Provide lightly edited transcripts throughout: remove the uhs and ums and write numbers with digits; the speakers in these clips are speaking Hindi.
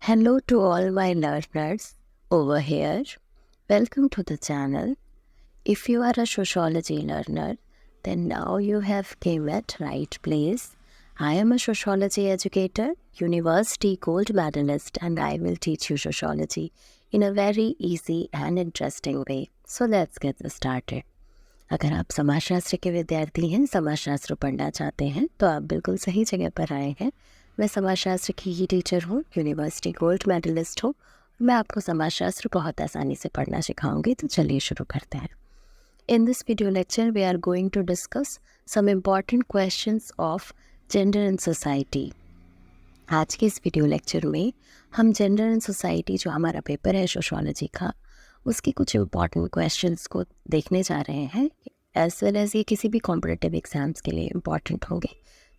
Hello to all my learners over here. Welcome to the channel. If you are a sociology learner, then now you have came at right place. I am a sociology educator, university gold medalist, and I will teach you sociology in a very easy and interesting way. So let's get started. अगर आप समाजशास्त्र के विद्यार्थी हैं, समाजशास्त्र पढ़ना चाहते हैं तो आप बिल्कुल सही जगह पर आए हैं। मैं समाजशास्त्र की ही टीचर हूँ, यूनिवर्सिटी गोल्ड मेडलिस्ट हूँ। मैं आपको समाजशास्त्र बहुत आसानी से पढ़ना सिखाऊंगी, तो चलिए शुरू करते हैं। In this video lecture we are going to discuss some important questions of gender in society. आज के इस वीडियो लेक्चर में हम जेंडर इन सोसाइटी जो हमारा पेपर है सोशियोलॉजी का, उसके कुछ इम्पॉर्टेंट क्वेश्चंस को देखने जा रहे हैं, एज वेल एज ये किसी भी कॉम्पिटिटिव एग्जाम्स के लिए इम्पॉर्टेंट होंगे।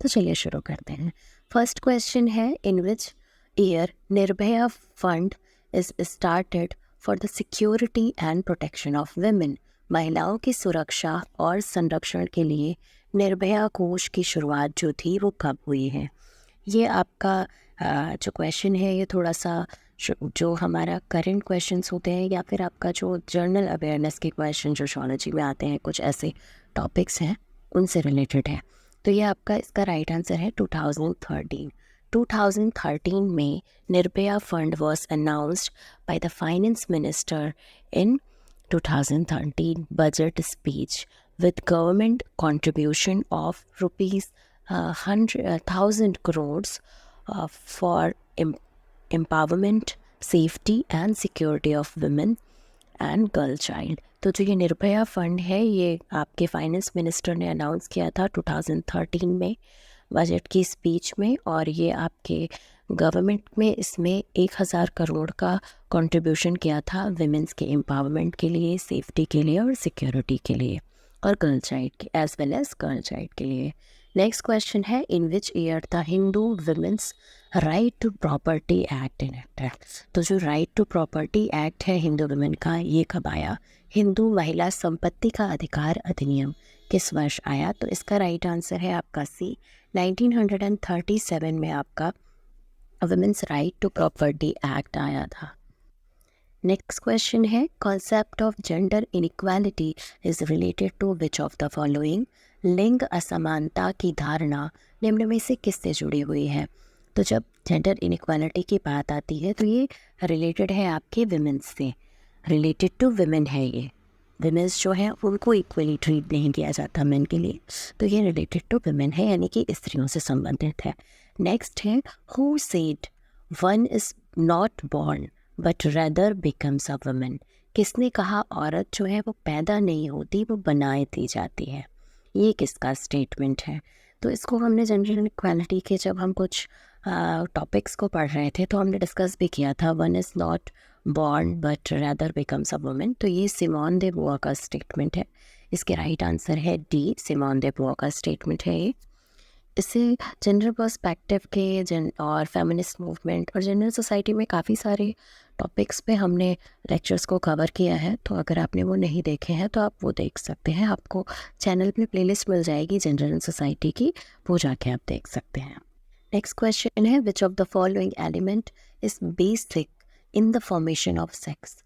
तो चलिए शुरू करते हैं। फर्स्ट क्वेश्चन है, in which year Nirbhaya fund is started for the security and protection of women. महिलाओं की सुरक्षा और संरक्षण के लिए निर्भया कोष की शुरुआत जो थी वो कब हुई है। ये आपका जो क्वेश्चन है ये थोड़ा सा जो हमारा करंट क्वेश्चंस होते हैं या फिर आपका जो जर्नल अवेयरनेस के क्वेश्चन जो सोशियोलॉजी में आते हैं, कुछ ऐसे टॉपिक्स हैं उनसे रिलेटेड है। तो ये आपका इसका राइट आंसर है 2013। 2013 में Nirbhaya fund was announced by the finance minister in 2013 budget speech with government contribution of rupees 100,000 crores for empowerment, safety and security of women and girl child। तो जो ये निर्भया फंड है ये आपके फाइनेंस मिनिस्टर ने अनाउंस किया था 2013 में बजट की स्पीच में, और ये आपके गवर्नमेंट में इसमें 1,000 करोड़ का कंट्रीब्यूशन किया था विमेंस के एम्पावरमेंट के लिए, सेफ्टी के लिए और सिक्योरिटी के लिए, और गर्ल चाइल्ड के as well as girl child के लिए। नेक्स्ट क्वेश्चन है, in which year the Hindu women's right to property act enacted. तो जो राइट टू प्रॉपर्टी एक्ट है हिंदू विमेन का, ये कब आया? हिंदू महिला संपत्ति का अधिकार अधिनियम किस वर्ष आया? तो इसका राइट आंसर है आपका सी, 1937 में आपका women's right to property act आया था। नेक्स्ट क्वेश्चन है, concept of gender inequality is related to which of the following. लिंग असमानता की धारणा निम्न में से किससे जुड़ी हुई है? तो जब जेंडर इनइक्वालिटी की बात आती है तो ये रिलेटेड है आपके विमेंस से, रिलेटेड टू विमेन है। ये विमेंस जो है उनको इक्वली ट्रीट नहीं किया जाता मेन के लिए, तो ये रिलेटेड टू विमेन है, यानी कि स्त्रियों से संबंधित है। नेक्स्ट है, who said one is not born but rather becomes a woman. किसने कहा औरत जो है वो पैदा नहीं होती, वो बनाए दी जाती है? ये किसका स्टेटमेंट है? तो इसको हमने जेंडर इक्वालिटी के जब हम कुछ टॉपिक्स को पढ़ रहे थे तो हमने डिस्कस भी किया था, one is not born but rather becomes a woman. तो ये सिमोन दे बुआ का स्टेटमेंट है। इसके राइट आंसर है डी, सिमोन दे बुआ का स्टेटमेंट है ये। इससे जेंडर पर्सपेक्टिव के और फेमिनिस्ट मूवमेंट और जनरल सोसाइटी में काफ़ी सारे टॉपिक्स पे हमने लेक्चर्स को कवर किया है, तो अगर आपने वो नहीं देखे हैं तो आप वो देख सकते हैं। आपको चैनल पे प्लेलिस्ट मिल जाएगी जनरल सोसाइटी की, वो जाके आप देख सकते हैं। नेक्स्ट क्वेश्चन है, which of the following element is basic in the formation of sex.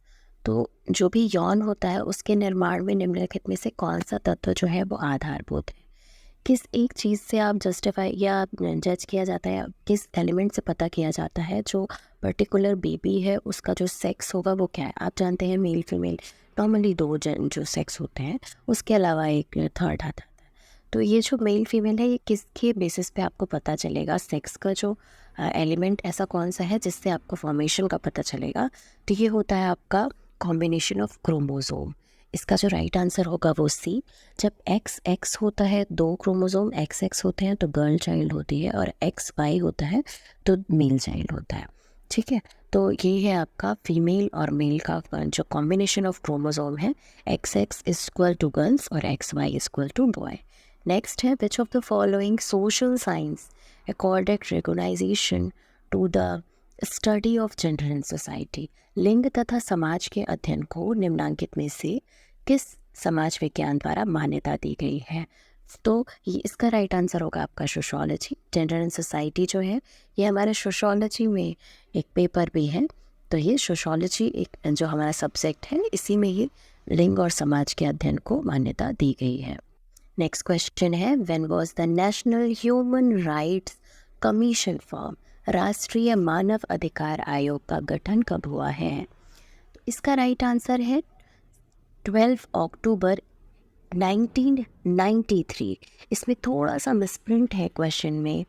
तो जो भी यौन होता है उसके निर्माण में निम्नलिखित में से कौन सा तत्व जो है वो आधारभूत है? किस एक चीज़ से आप जस्टिफाई या जज किया जाता है, किस एलिमेंट से पता किया जाता है जो पर्टिकुलर बेबी है उसका जो सेक्स होगा वो क्या है? आप जानते हैं मेल फीमेल नॉर्मली दो जो सेक्स होते हैं, उसके अलावा एक थर्ड आता है। तो ये जो मेल फीमेल है ये किसके बेसिस पे आपको पता चलेगा सेक्स का जो एलिमेंट ऐसा कौन सा है जिससे आपको फॉर्मेशन का पता चलेगा? तो ये होता है आपका कॉम्बिनेशन ऑफ क्रोमोसोम। इसका जो राइट आंसर होगा वो सी। जब एक्स एक्स होता है, दो क्रोमोसोम एक्स एक्स होते हैं तो गर्ल चाइल्ड होती है, और एक्स वाई होता है तो मेल चाइल्ड होता है। ठीक है, तो ये है आपका फीमेल और मेल का जो कॉम्बिनेशन ऑफ क्रोमोसोम है, X X is equal to girls और X Y is equal to boy. Next है, which of the following social science accorded recognition to the study of gender in society. लिंग तथा समाज के अध्ययन को निम्नांकित में से किस समाज विज्ञान द्वारा मान्यता दी गई है? तो ये इसका राइट आंसर होगा आपका सोशोलॉजी। जेंडर एंड सोसाइटी जो है ये हमारे सोशोलॉजी में एक पेपर भी है। तो ये सोशोलॉजी एक जो हमारा सब्जेक्ट है, इसी में ये लिंग और समाज के अध्ययन को मान्यता दी गई है। नेक्स्ट क्वेश्चन है, when was the national human rights commission form, राष्ट्रीय मानव अधिकार आयोग का गठन कब हुआ है? तो इसका राइट आंसर है 12 अक्टूबर 1993। इसमें थोड़ा सा मिसप्रिंट है क्वेश्चन में।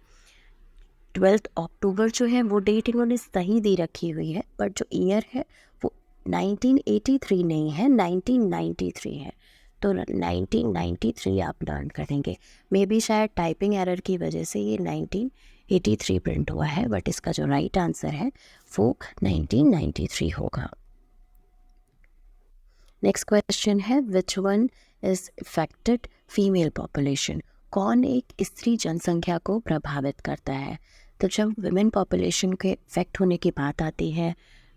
12 अक्टूबर जो है वो डेट इन्होंने सही दे रखी हुई है, बट जो ईयर है वो 1983 नहीं है, 1993 है। तो 1993 आप लर्न करेंगे। मे बी शायद टाइपिंग एरर की वजह से ये 1983 प्रिंट हुआ है, बट इसका जो राइट आंसर है वो 1993 होगा। नेक्स्ट क्वेश्चन है, which one is affected female population, कौन एक स्त्री जनसंख्या को प्रभावित करता है? तो जब वुमेन पॉपुलेशन के इफेक्ट होने की बात आती है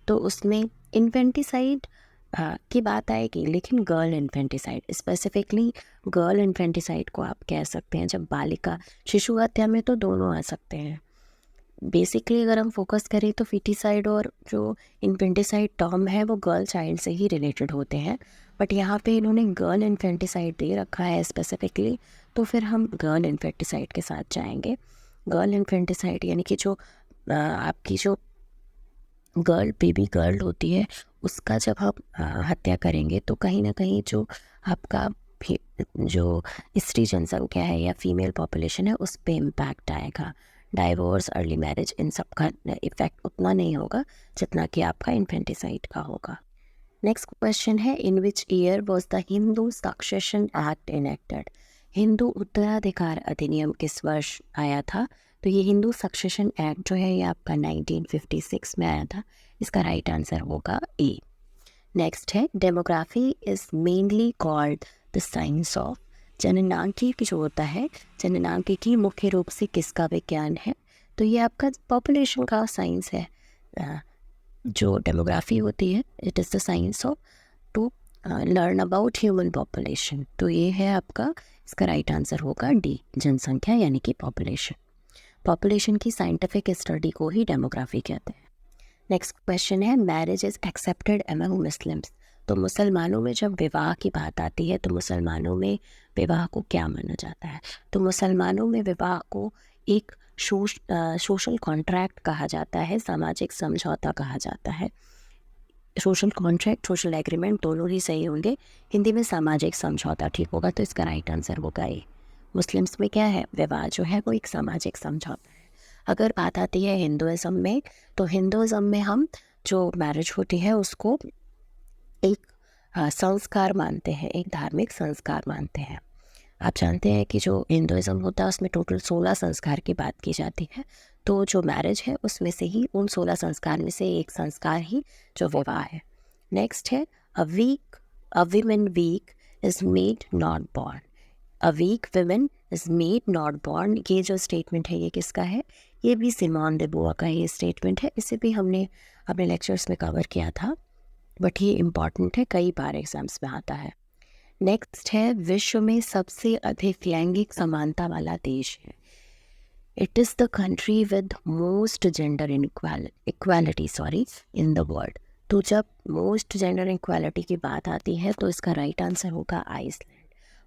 तो उसमें इन्फेंटिसाइड की बात आएगी, लेकिन girl infanticide, specifically girl infanticide को आप कह सकते हैं। जब बालिका शिशु हत्या में तो दोनों आ सकते हैं। बेसिकली अगर हम फोकस करें तो फिटिसाइड और जो इन्फेंटिसाइड टर्म है वो गर्ल चाइल्ड से ही रिलेटेड होते हैं, बट यहाँ पे इन्होंने गर्ल इन्फेंटिसाइड दे रखा है स्पेसिफिकली, तो फिर हम गर्ल इन्फेंटिसाइड के साथ जाएंगे। गर्ल इन्फेंटिसाइड यानी कि जो आपकी जो गर्ल बेबी गर्ल होती है उसका जब आप हत्या करेंगे तो कहीं ना कहीं जो आपका जो स्त्री जनसंख्या है या फीमेल पॉपुलेशन है उस पर इम्पैक्ट आएगा। डाइवोर्स, अर्ली मैरिज, इन सब का इफेक्ट उतना नहीं होगा जितना कि आपका इन्फेंटिसाइड का होगा। नेक्स्ट क्वेश्चन है, in which year was the Hindu succession act enacted, Hindu उत्तराधिकार अधिनियम किस वर्ष आया था? तो ये हिंदू सक्सेशन एक्ट जो है ये आपका 1956 में आया था। इसका राइट आंसर होगा ए। नेक्स्ट है, demography is mainly called the science of, जननांकिकी जो होता है, जननांकिकी मुख्य रूप से किसका विज्ञान है? तो ये आपका पॉपुलेशन का साइंस है। जो डेमोग्राफी होती है it is the science of to learn about human population. तो ये है आपका, इसका राइट आंसर होगा डी, जनसंख्या यानी कि पॉपुलेशन। पॉपुलेशन की साइंटिफिक स्टडी को ही डेमोग्राफी कहते हैं। नेक्स्ट क्वेश्चन है, marriage is accepted among Muslims, तो मुसलमानों में जब विवाह की बात आती है तो मुसलमानों में विवाह को क्या माना जाता है? तो मुसलमानों में विवाह को एक सोशल कॉन्ट्रैक्ट कहा जाता है, सामाजिक समझौता कहा जाता है। सोशल कॉन्ट्रैक्ट, सोशल एग्रीमेंट दोनों ही सही होंगे, हिंदी में सामाजिक समझौता ठीक होगा, तो इसका राइट आंसर होगा ए। मुस्लिम्स में क्या है, विवाह जो है वो एक सामाजिक समझौता है। अगर बात आती है हिंदुज़म में, तो हिंदुज़म में हम जो मैरिज होती है उसको एक संस्कार मानते हैं, एक धार्मिक संस्कार मानते हैं। आप जानते हैं कि जो हिंदुज़म होता है उसमें टोटल 16 संस्कार की बात की जाती है, तो जो मैरिज है उसमें से ही उन 16 संस्कार में से एक संस्कार ही जो विवाह है। नेक्स्ट है, a women weak is made not born, a weak women is made not born, ये जो स्टेटमेंट है ये किसका है? ये भी सिमोन दे बुआ का ये स्टेटमेंट है। इसे भी हमने अपने लेक्चर्स में कवर किया था, बट ये इम्पॉर्टेंट है, कई बार एग्जाम्स में आता है। नेक्स्ट है, विश्व में सबसे अधिक लैंगिक समानता वाला देश है, it is the country with most gender equality in the world. तो जब मोस्ट जेंडर इक्वालिटी की बात आती है तो इसका राइट आंसर होगा आइसलैंड।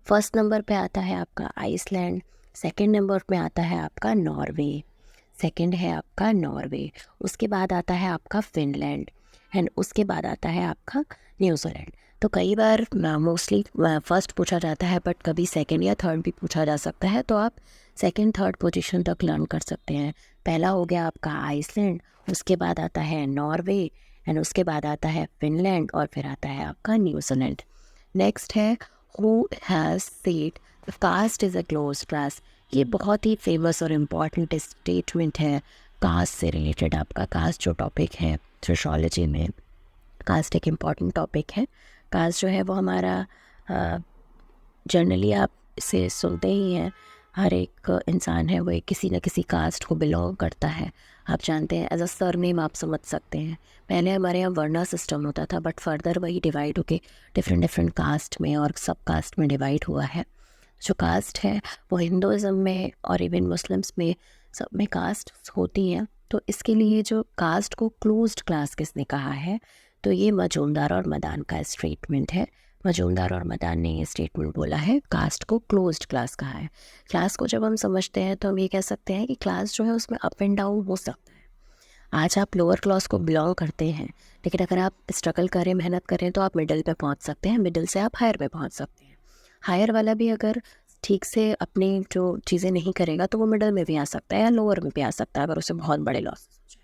फर्स्ट नंबर पे आता है आपका आइसलैंड, सेकंड नंबर पे आता है आपका नॉर्वे, उसके बाद आता है आपका फिनलैंड, एंड उसके बाद आता है आपका न्यूजीलैंड। तो कई बार मोस्टली फर्स्ट पूछा जाता है, बट कभी सेकंड या थर्ड भी पूछा जा सकता है, तो आप सेकंड थर्ड पोजीशन तक लर्न कर सकते हैं। पहला हो गया आपका आइसलैंड, उसके बाद आता है नॉर्वे, एंड उसके बाद आता है फिनलैंड, और फिर आता है आपका न्यूजीलैंड। नेक्स्ट है, who has said caste is a closed class, ये बहुत ही फेमस और इम्पॉर्टेंट स्टेटमेंट है कास्ट से रिलेटेड। आपका कास्ट जो टॉपिक है सोशियोलॉजी में, कास्ट एक इम्पॉर्टेंट टॉपिक है। कास्ट जो है वो हमारा जनरली आप इसे सुनते ही हैं, हर एक इंसान है वो एक किसी न किसी कास्ट को बिलोंग करता है। आप जानते हैं एज अ सरनेम आप समझ सकते हैं। पहले हमारे यहाँ वर्ना सिस्टम होता था, बट फर्दर वही डिवाइड होके डिफरेंट कास्ट में और सब कास्ट में डिवाइड हुआ है। जो कास्ट है वो हिंदुज़म में और इवन मुस्लिम्स में सब में कास्ट होती हैं। तो इसके लिए जो कास्ट को क्लोज्ड क्लास किसने कहा है, तो ये मजूमदार और मदान का स्टेटमेंट है। मजूमदार और मदान ने ये स्टेटमेंट बोला है, कास्ट को क्लोज्ड क्लास कहा है। क्लास को जब हम समझते हैं तो हम ये कह सकते हैं कि क्लास जो है उसमें अप एंड डाउन हो सकता है। आज आप लोअर क्लास को बिलोंग करते हैं, लेकिन अगर आप स्ट्रगल करें, मेहनत करें तो आप मिडिल पे पहुंच सकते हैं, मिडिल से आप हायर पे पहुंच सकते हैं। हायर वाला भी अगर ठीक से अपनी जो चीज़ें नहीं करेगा तो वो मिडिल में भी आ सकता है या लोअर में भी आ सकता है, अगर उसे बहुत बड़े लॉस हो जाए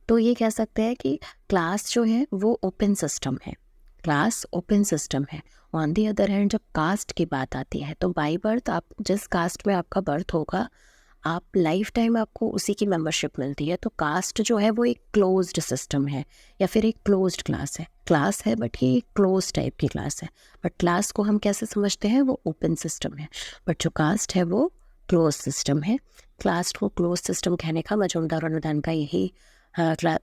तो ये कह सकते हैं कि क्लास जो है वो ओपन सिस्टम है, क्लास ओपन सिस्टम है। ऑन दी अदर हैंड जब कास्ट की बात आती है तो बाई बर्थ आप जिस कास्ट में आपका बर्थ होगा, आप लाइफ टाइम आपको उसी की मेंबरशिप मिलती है। तो कास्ट जो है वो एक क्लोज्ड सिस्टम है या फिर एक क्लोज्ड क्लास है। क्लास है बट ये एक क्लोज टाइप की क्लास है। बट क्लास को हम कैसे समझते हैं, वो ओपन सिस्टम है, बट जो कास्ट है वो क्लोज सिस्टम है। क्लास को क्लोज सिस्टम कहने का मजूमदार और मदान का यही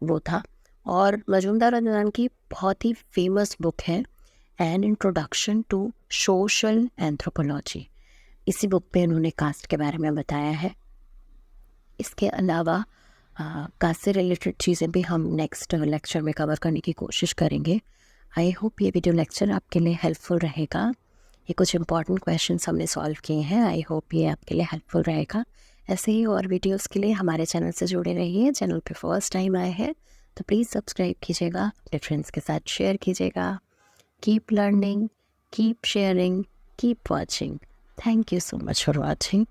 वो था। और मजूमदार और मदान की बहुत ही फेमस बुक है an introduction to social anthropology. इसी बुक पे उन्होंने कास्ट के बारे में बताया है। इसके अलावा कास्ट से रिलेटेड चीज़ें भी हम नेक्स्ट लेक्चर में कवर करने की कोशिश करेंगे। आई होप ये वीडियो लेक्चर आपके लिए हेल्पफुल रहेगा। ये कुछ इंपॉर्टेंट क्वेश्चंस हमने सॉल्व किए हैं। आई होप ये आपके लिए हेल्पफुल रहेगा। ऐसे ही और वीडियोस के लिए हमारे चैनल से जुड़े रहिए। चैनल पे फर्स्ट टाइम आए हैं तो प्लीज़ सब्सक्राइब कीजिएगा, अपने फ्रेंड्स के साथ शेयर कीजिएगा। Keep learning, keep sharing, keep watching. Thank you so much for watching.